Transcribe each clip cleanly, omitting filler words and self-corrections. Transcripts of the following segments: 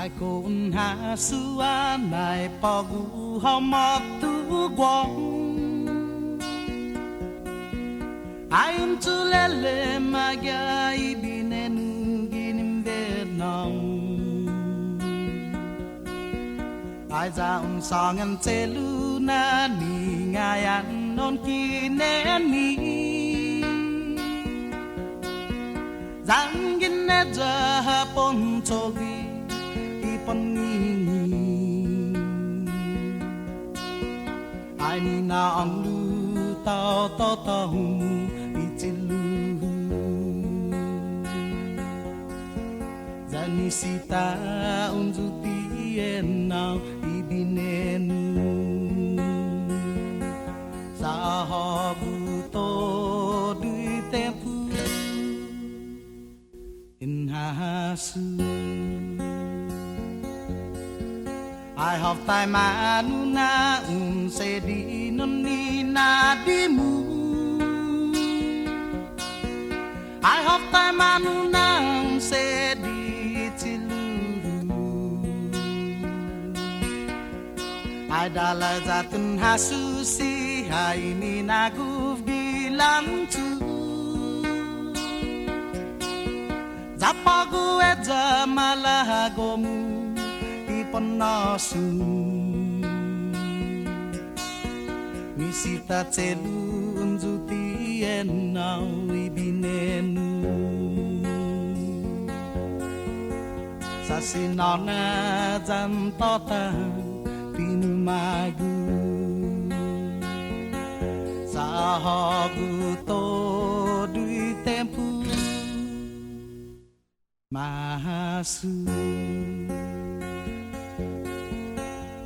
ai cũng hạ xua này bỏ gu họ mọc tu quang ai tu lê lê mà gai binen gin Việt Nam ai ra song anh tê lu na ni ngai ăn non ki nè ni Zangin na Japon togi ipani ai ni na ang lu tao tao tao itilu zani sita unzuti enau ibinenu sahabu to dui tempu in hasu I have time anuna se di nonni na di mu I have time anuna se di tiluru I dala zatun hasu si hai ni na guf bilang tu Zapagu eja malagomu iponasu Misita telu unzuti enau ibinenu Sasinona jantota tinu magu Sahagu to dui tempu Mahasu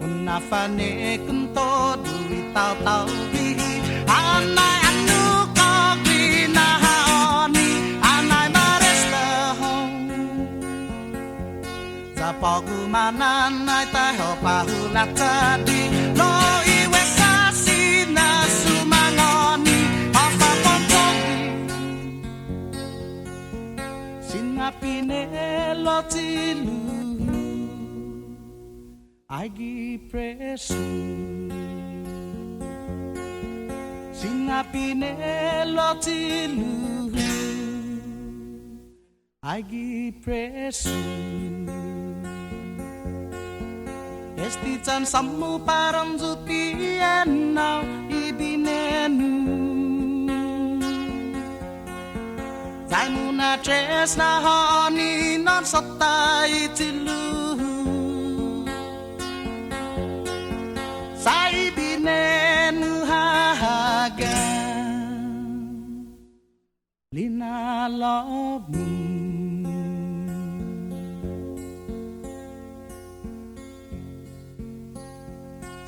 Unafane kunto dui tau tau bihi Anai anu kogi na haoni Anai mares lehong Zapogu mananai taho pahulat tadi Lo iwe sasi na sumangoni Apa pontogi Sinapine lo tilu Agi presu Sinapine lo tilu Agi presu Esti chan sammu param zuti enau ibinenu Zaimuna tres na honi non sotai tilu Sai binenu haga Lina lobu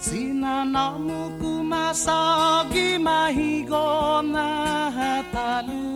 Sina namu kumasagi mahigona hatalu